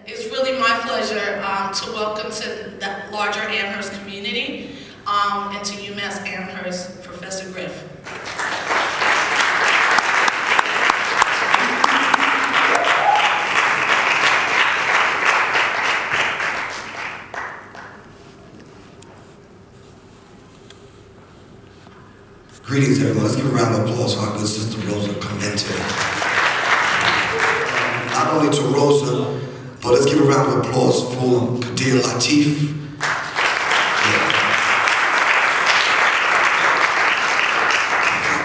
It's really my pleasure to welcome to the larger Amherst community and to UMass Amherst, Professor Griff. Greetings, everyone. Let's give a round of applause for our good sister Rosa Clemente. Not only to Rosa, but let's give a round of applause for Kadir Latif.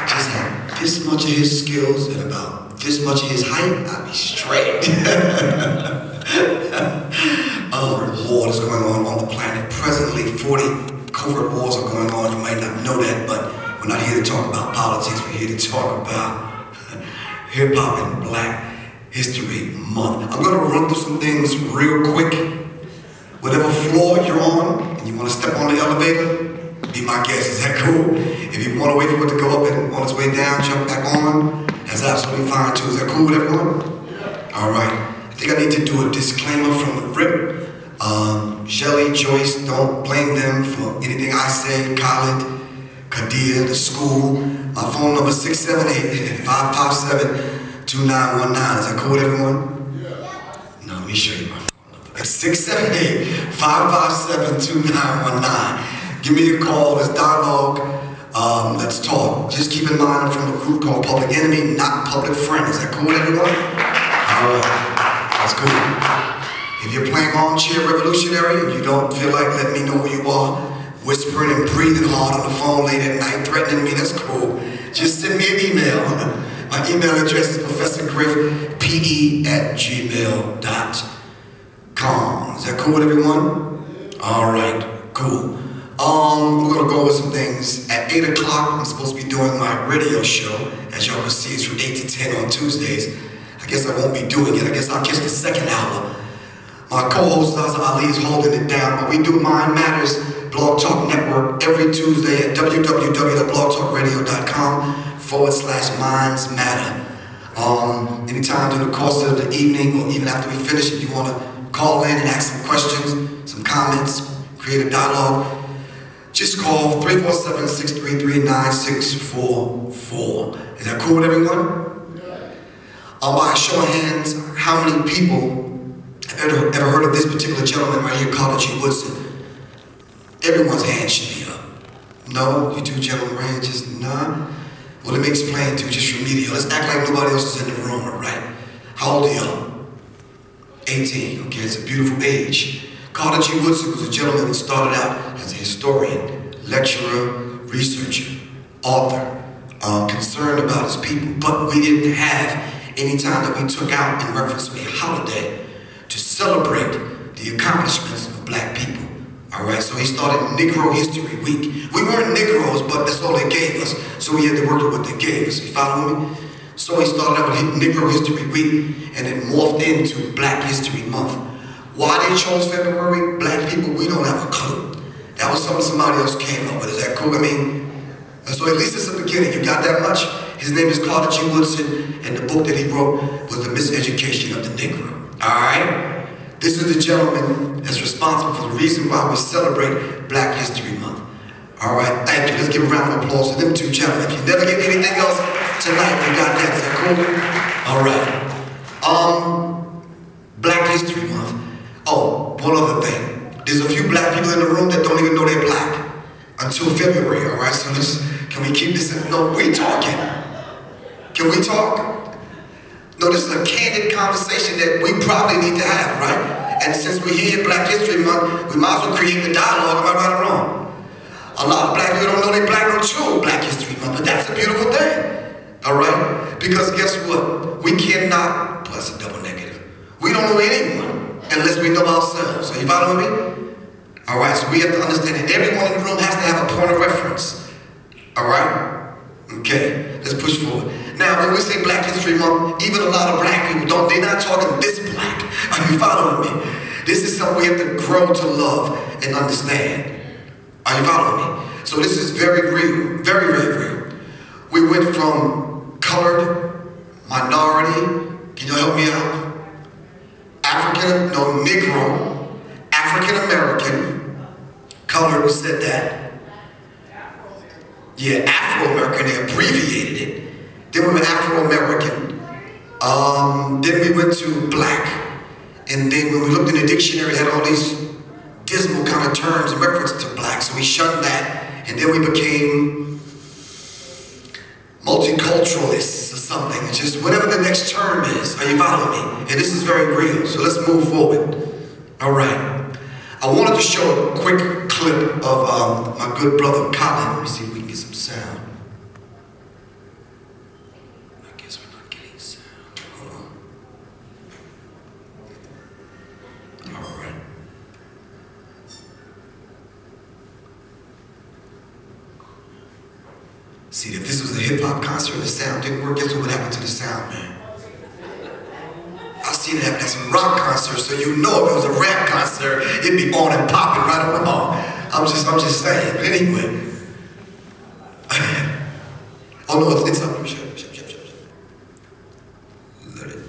Just had this much of his skills and about this much of his height, I'd be straight. War is going on the planet. Presently, 40 covert wars are going on. You might not know that, but we're not here to talk about politics. We're here to talk about hip-hop and Black History Month. I'm going to run through some things real quick. Whatever floor you're on and you want to step on the elevator, be my guest. Is that cool? If you want to wait for it to go up and on its way down, jump back on, that's absolutely fine too. Is that cool with everyone? All right. I think I need to do a disclaimer from the rip. Shelly, Joyce, don't blame them for anything I say. Khaled, Kadir, the school. My phone number is 678-557-2919. Is that cool with everyone? Yeah. No, let me show you my phone number. It's 678-557-2919. Give me a call. Let's dialogue. Let's talk. Just keep in mind I'm from a group called Public Enemy, not Public Friend. Is that cool with everyone? All right. That's cool. If you're playing armchair revolutionary and you don't feel like letting me know who you are, whispering and breathing hard on the phone late at night, threatening me, that's cool. Just send me an email. My email address is professorgriff@gmail.com. Is that cool with everyone? All right, cool. We're gonna go over some things. At 8 o'clock, I'm supposed to be doing my radio show. As y'all can see, it's from 8 to 10 on Tuesdays. I guess I won't be doing it. I guess I'll catch the second hour. My co-host, Zaza Ali, is holding it down, but we do Mind Matters Blog Talk Network every Tuesday at www.blogtalkradio.com/Minds Matter. Anytime during the course of the evening or even after we finish, if you want to call in and ask some questions, some comments, create a dialogue, just call 347-633-9644. Is that cool with everyone? By a show of hands, how many people have ever heard of this particular gentleman right here, Carter G. Woodson? Everyone's hand should be up. No? You two gentlemen right here, just nah? Well, let me explain to you just remedial. Let's act like nobody else is in the room, all right? How old are y'all? 18, okay, it's a beautiful age. Carter G. Woodson was a gentleman that started out as a historian, lecturer, researcher, author, concerned about his people, but we didn't have any time that we took out in reference to a holiday to celebrate the accomplishments of Black people. All right, so he started Negro History Week. We weren't Negroes, but that's all they gave us, so we had to work with what they gave us. You follow me? So he started out with Negro History Week, and it morphed into Black History Month. Why they chose February? Black people, we don't have a clue. That was something somebody else came up with. Is that cool? I mean, so at least it's the beginning. You got that much? His name is Carter G. Woodson, and the book that he wrote was The Miseducation of the Negro. All right? This is the gentleman that's responsible for the reason why we celebrate Black History Month. All right, thank you. Let's give a round of applause to them two gentlemen. If you never get anything else tonight, we got that. Is that cool? All right. Black History Month. Oh, one other thing. There's a few Black people in the room that don't even know they're Black until February. All right, so can we keep this in? No, we talking. Can we talk? No, this is a candid conversation that we probably need to have, right? And since we're here in Black History Month, we might as well create the dialogue. Am I right or wrong? A lot of Black people don't know they're Black until Black History Month, but that's a beautiful thing, all right? Because guess what? We cannot, plus a double negative. We don't know anyone unless we know ourselves. So you follow me? All right, so we have to understand that everyone in the room has to have a point of reference, all right? Okay, let's push forward. Now, when we say Black History Month, even a lot of Black people they're not talking this Black. Are you following me? This is something we have to grow to love and understand. Are you following me? So this is very real, very, very real. We went from colored, minority, can you help me out? Negro, African American, colored, we said that. Yeah, Afro-American, they abbreviated it. Then we were Afro-American. Then we went to black. And then when we looked in the dictionary, it had all these dismal kind of terms in reference to black. So we shunned that. And then we became multiculturalists or something. Just whatever the next term is. Are you following me? And this is very real. So let's move forward. All right. I wanted to show a quick clip of my good brother Colin. Let me see if we can get some sound. I guess we're not getting sound. Hold on. All right. See, if this was a hip-hop concert and the sound didn't work, guess what would happen to the sound, man? I've seen it happen at some rock concerts, so you know if it was a rap concert, it'd be on and popping right along. I'm just saying. But anyway. Oh no, it's up. Shut. Let it.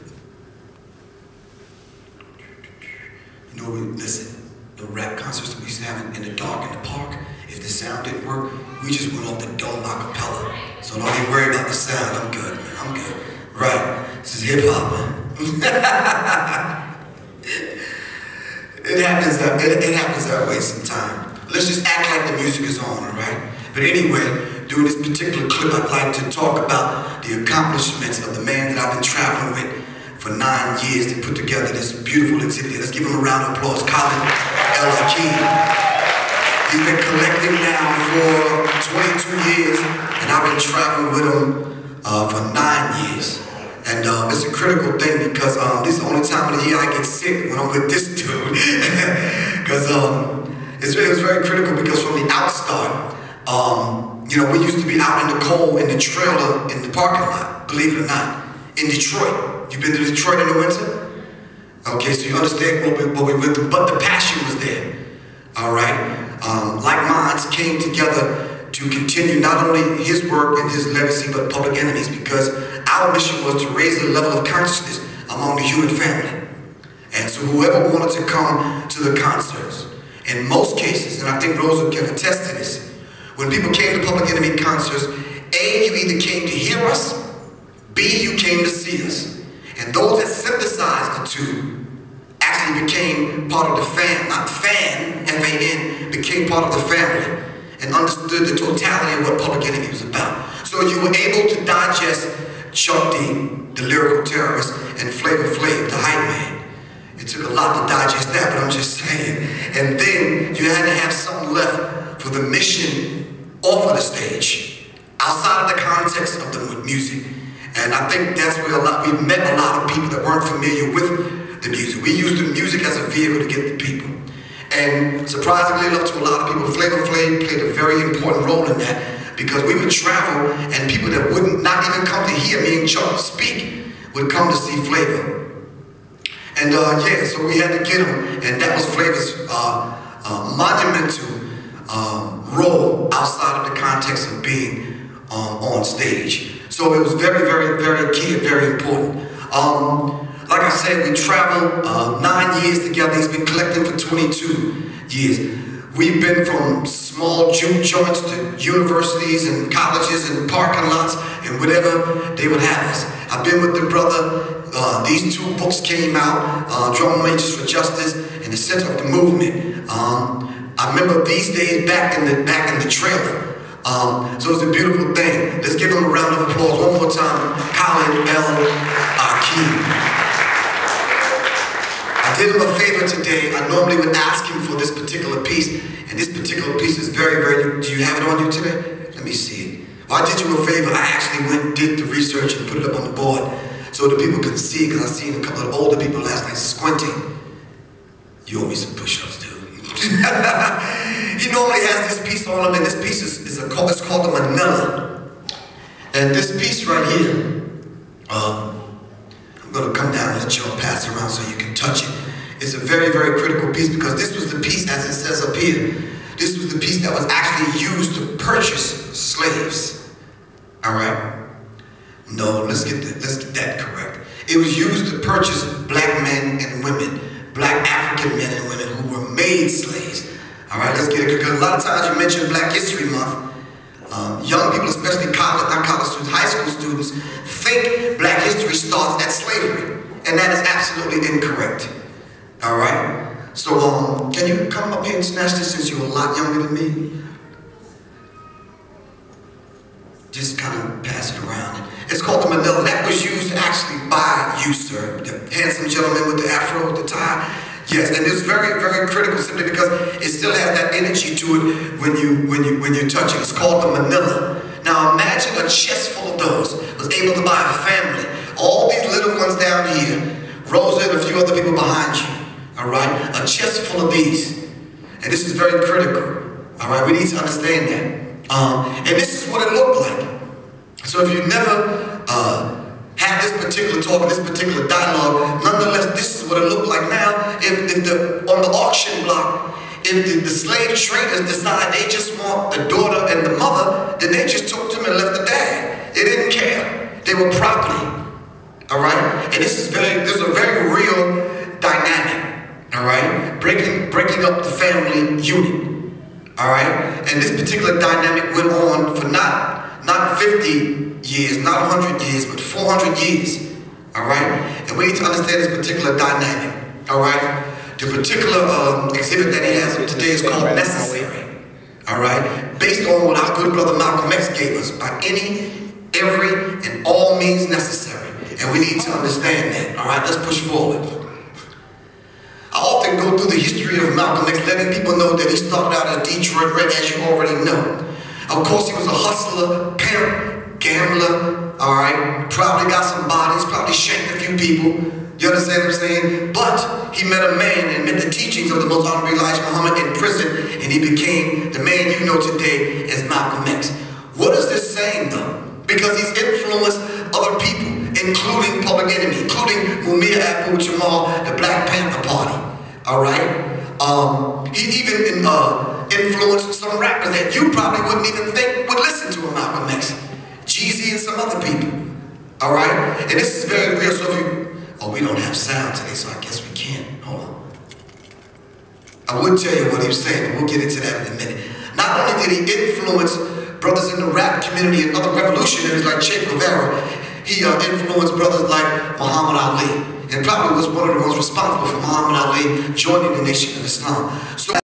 You know, listen, the rap concerts that we used to have in the dark in the park, if the sound didn't work, we just went off the dome a cappella. So don't even worry about the sound. I'm good, man. I'm good. Right. This is hip hop, man. It happens that way sometimes. Let's just act like the music is on, alright? But anyway, during this particular clip, I'd like to talk about the accomplishments of the man that I've been traveling with for 9 years to put together this beautiful exhibit. Let's give him a round of applause. Colin L. Akeem. He's been collecting now for 22 years, and I've been traveling with him for 9 years. And it's a critical thing because this is the only time of the year I get sick when I'm with this dude. Because it was very critical because from the outstart, you know, we used to be out in the cold in the trailer in the parking lot, believe it or not, in Detroit. You've been to Detroit in the winter? Okay, so you understand what we went through, but the passion was there. All right? Like minds came together to continue not only his work and his legacy, but Public Enemies, because our mission was to raise the level of consciousness among the human family. And so whoever wanted to come to the concerts, in most cases, and I think Rosa can attest to this, when people came to Public Enemy concerts, A, you either came to hear us, B, you came to see us. And those that synthesized the two actually became part of the F-A-N, became part of the family and understood the totality of what Public Enemy was about. So you were able to digest Chuck D, the lyrical terrorist, and Flavor Flav, the hype man. It took a lot to digest that, but I'm just saying. And then you had to have something left for the mission off of the stage, outside of the context of the music. And I think that's where we met a lot of people that weren't familiar with the music. We used the music as a vehicle to get the people. And surprisingly enough to a lot of people, Flavor Flav played a very important role in that, because we would travel and people that would not even come to hear me and Chuck speak would come to see Flavor. And yeah, so we had to get him, and that was Flavor's monumental role outside of the context of being on stage. So it was very, very, very key and very important. Like I said, we traveled 9 years together. He's been collecting for 22 years. We've been from small juke joints to universities and colleges and parking lots and whatever they would have us. I've been with the brother. These 2 books came out, Drum Majors for Justice and the Center of the Movement. I remember these days back in the trailer. So it's a beautiful thing. Let's give him a round of applause one more time. Colin L. Akeem. I did him a favor today. I normally would ask him for this particular piece, and this particular piece is very, very, do you have it on you today? Let me see it. Well, I did you a favor. I actually went and did the research and put it up on the board so that people could see, because I seen a couple of older people last night squinting. You owe me some push-ups, dude. He normally has this piece on him, and this piece it's called the Manila. And this piece right here, I'm going to come down and let y'all pass around so you can touch it. It's a very, very critical piece, because this was the piece, as it says up here, this was the piece that was actually used to purchase slaves. All right? No, let's get that correct. It was used to purchase black men and women, black African men and women who were made slaves. All right, let's get it, because a lot of times you mention Black History Month. Young people, especially not college students, high school students, think black history starts at slavery, and that is absolutely incorrect. All right? So, can you come up here and snatch this since you're a lot younger than me? Just kind of pass it around. It's called the Manila. That was used actually by you, sir, the handsome gentleman with the afro, with the tie. Yes, and it's very, very critical simply because it still has that energy to it when you touch it. It's called the Manila. Now imagine a chest full of those was able to buy a family. All these little ones down here, Rosa and a few other people behind you. All right, a chest full of these, and this is very critical. All right, we need to understand that. And this is what it looked like. So if you never had this particular talk, this particular dialogue, nonetheless, this is what it looked like now. On the auction block, if the slave traders decide they just want the daughter and the mother, then they just took them and left the dad. They didn't care. They were property. All right? And this is a very real dynamic. All right? Breaking up the family unit. All right? And this particular dynamic went on for not 50 years, not 100 years, but 400 years, all right? And we need to understand this particular dynamic, all right? The particular exhibit that he has today is called Necessary, all right? Based on what our good brother Malcolm X gave us, by any, every, and all means necessary. And we need to understand that, all right? Let's push forward. I often go through the history of Malcolm X, letting people know that he started out as Detroit Red, as you already know. Of course, he was a hustler, pimp, gambler, all right? Probably got some bodies, probably shanked a few people. You understand what I'm saying? But he met a man and met the teachings of the most honorable Elijah Muhammad in prison, and he became the man you know today as Malcolm X. What is this saying, though? Because he's influenced other people, including Public Enemy, including Mumia Abu-Jamal, the Black Panther Party, all right? He even influenced some rappers that you probably wouldn't even think would listen to him, Malcolm X. Jeezy and some other people. All right? And this is very real. So if you, we don't have sound today, so I guess we can't. Hold on. I would tell you what he was saying, but we'll get into that in a minute. Not only did he influence brothers in the rap community and other revolutionaries like Che Guevara, he influenced brothers like Muhammad Ali, and probably was one of the ones responsible for Muhammad Ali joining the Nation of Islam. So